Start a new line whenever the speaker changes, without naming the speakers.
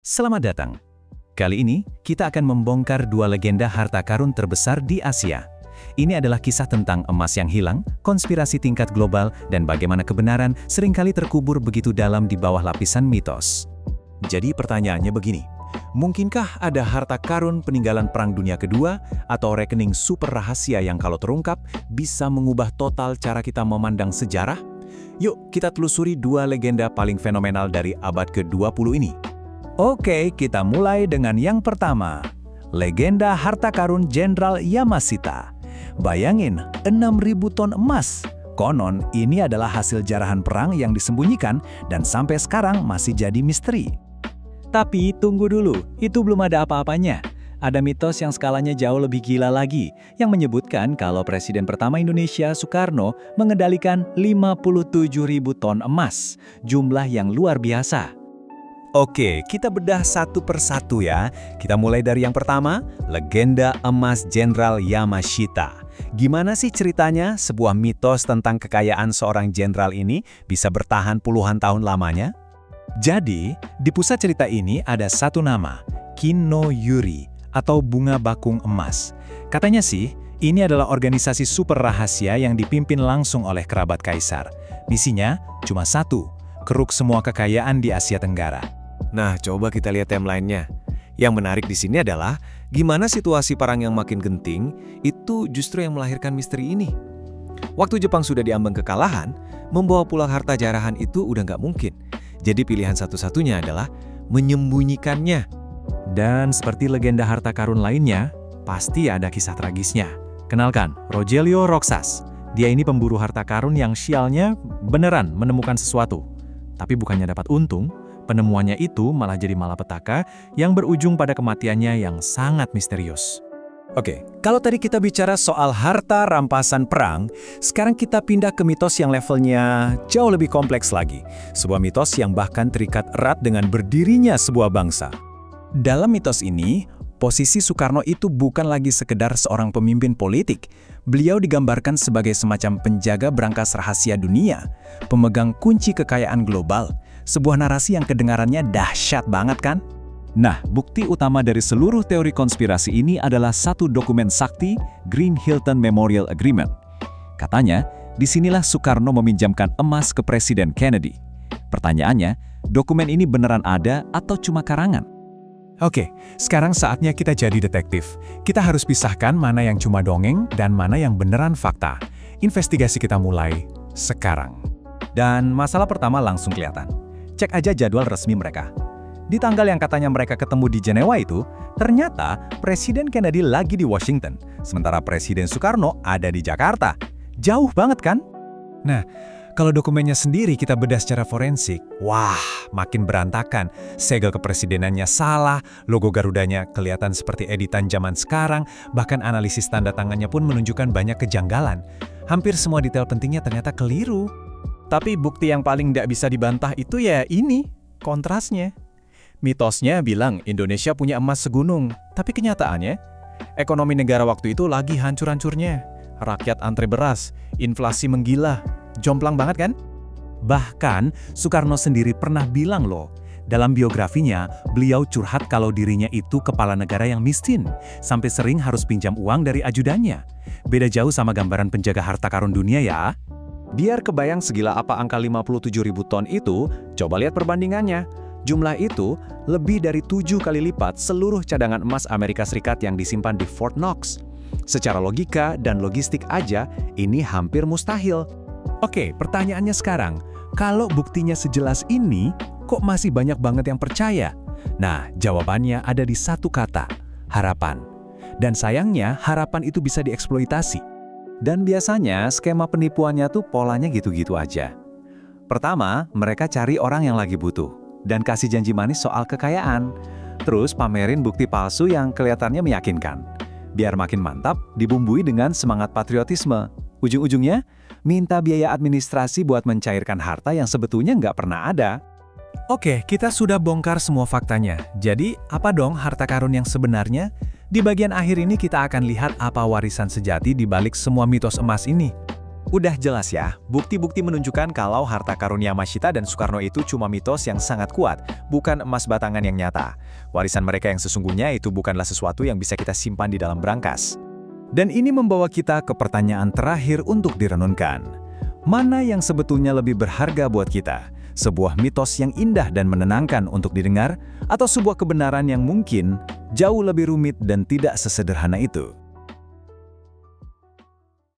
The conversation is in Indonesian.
Selamat datang. Kali ini, kita akan membongkar dua legenda harta karun terbesar di Asia. Ini adalah kisah tentang emas yang hilang, konspirasi tingkat global, dan bagaimana kebenaran seringkali terkubur begitu dalam di bawah lapisan mitos.
Jadi pertanyaannya begini, mungkinkah ada harta karun peninggalan Perang Dunia Kedua atau rekening super rahasia yang kalau terungkap bisa mengubah total cara kita memandang sejarah? Yuk kita telusuri dua legenda paling fenomenal dari abad ke-20 ini.
Oke, kita mulai dengan yang pertama. Legenda harta karun Jenderal Yamashita. Bayangin, 6.000 ton emas. Konon, ini adalah hasil jarahan perang yang disembunyikan dan sampai sekarang masih jadi misteri. Tapi tunggu dulu, itu belum ada apa-apanya. Ada mitos yang skalanya jauh lebih gila lagi, yang menyebutkan kalau Presiden pertama Indonesia, Soekarno, mengendalikan 57.000 ton emas, jumlah yang luar biasa.
Oke, kita bedah satu persatu ya. Kita mulai dari yang pertama, legenda emas Jenderal Yamashita. Gimana sih ceritanya sebuah mitos tentang kekayaan seorang jenderal ini bisa bertahan puluhan tahun lamanya?
Jadi, di pusat cerita ini ada satu nama, Kin no Yuri, atau bunga bakung emas. Katanya sih, ini adalah organisasi super rahasia yang dipimpin langsung oleh kerabat kaisar. Misinya cuma satu, keruk semua kekayaan di Asia Tenggara.
Nah, coba kita lihat timeline-nya. Yang menarik di sini adalah gimana situasi perang yang makin genting itu justru yang melahirkan misteri ini. Waktu Jepang sudah diambang kekalahan, membawa pulang harta jarahan itu udah nggak mungkin. Jadi pilihan satu-satunya adalah menyembunyikannya.
Dan seperti legenda harta karun lainnya, pasti ada kisah tragisnya. Kenalkan, Rogelio Roxas. Dia ini pemburu harta karun yang sialnya beneran menemukan sesuatu. Tapi bukannya dapat untung, penemuannya itu malah jadi malapetaka yang berujung pada kematiannya yang sangat misterius. Oke, kalau tadi kita bicara soal harta rampasan perang, sekarang kita pindah ke mitos yang levelnya jauh lebih kompleks lagi. Sebuah mitos yang bahkan terikat erat dengan berdirinya sebuah bangsa. Dalam mitos ini, posisi Soekarno itu bukan lagi sekedar seorang pemimpin politik. Beliau digambarkan sebagai semacam penjaga brankas rahasia dunia, pemegang kunci kekayaan global. Sebuah narasi yang kedengarannya dahsyat banget kan? Nah, bukti utama dari seluruh teori konspirasi ini adalah satu dokumen sakti, Green Hilton Memorial Agreement. Katanya, disinilah Soekarno meminjamkan emas ke Presiden Kennedy. Pertanyaannya, dokumen ini beneran ada atau cuma karangan? Oke, sekarang saatnya kita jadi detektif. Kita harus pisahkan mana yang cuma dongeng dan mana yang beneran fakta. Investigasi kita mulai sekarang. Dan masalah pertama langsung kelihatan. Cek aja jadwal resmi mereka. Di tanggal yang katanya mereka ketemu di Jenewa itu, ternyata Presiden Kennedy lagi di Washington, sementara Presiden Soekarno ada di Jakarta. Jauh banget kan? Nah, kalau dokumennya sendiri kita bedah secara forensik, wah, makin berantakan. Segel kepresidenannya salah, logo Garudanya kelihatan seperti editan zaman sekarang, bahkan analisis tanda tangannya pun menunjukkan banyak kejanggalan. Hampir semua detail pentingnya ternyata keliru. Tapi bukti yang paling tidak bisa dibantah itu ya ini, kontrasnya. Mitosnya bilang Indonesia punya emas segunung, tapi kenyataannya, ekonomi negara waktu itu lagi hancur-hancurnya. Rakyat antre beras, inflasi menggila, jomplang banget kan? Bahkan, Soekarno sendiri pernah bilang loh, dalam biografinya, beliau curhat kalau dirinya itu kepala negara yang miskin, sampai sering harus pinjam uang dari ajudannya. Beda jauh sama gambaran penjaga harta karun dunia ya. Biar kebayang segila apa angka 57.000 ton itu, coba lihat perbandingannya. Jumlah itu lebih dari 7 kali lipat seluruh cadangan emas Amerika Serikat yang disimpan di Fort Knox. Secara logika dan logistik aja, ini hampir mustahil. Oke, pertanyaannya sekarang, kalau buktinya sejelas ini, kok masih banyak banget yang percaya? Nah, jawabannya ada di satu kata, harapan. Dan sayangnya, harapan itu bisa dieksploitasi. Dan biasanya skema penipuannya tuh polanya gitu-gitu aja. Pertama, mereka cari orang yang lagi butuh dan kasih janji manis soal kekayaan. Terus pamerin bukti palsu yang kelihatannya meyakinkan. Biar makin mantap, dibumbui dengan semangat patriotisme. Ujung-ujungnya, minta biaya administrasi buat mencairkan harta yang sebetulnya nggak pernah ada. Oke, kita sudah bongkar semua faktanya. Jadi, apa dong harta karun yang sebenarnya? Di bagian akhir ini kita akan lihat apa warisan sejati di balik semua mitos emas ini.
Udah jelas ya, bukti-bukti menunjukkan kalau harta karun Yamashita dan Soekarno itu cuma mitos yang sangat kuat, bukan emas batangan yang nyata. Warisan mereka yang sesungguhnya itu bukanlah sesuatu yang bisa kita simpan di dalam brankas.
Dan ini membawa kita ke pertanyaan terakhir untuk direnungkan. Mana yang sebetulnya lebih berharga buat kita? Sebuah mitos yang indah dan menenangkan untuk didengar, atau sebuah kebenaran yang mungkin jauh lebih rumit dan tidak sesederhana itu?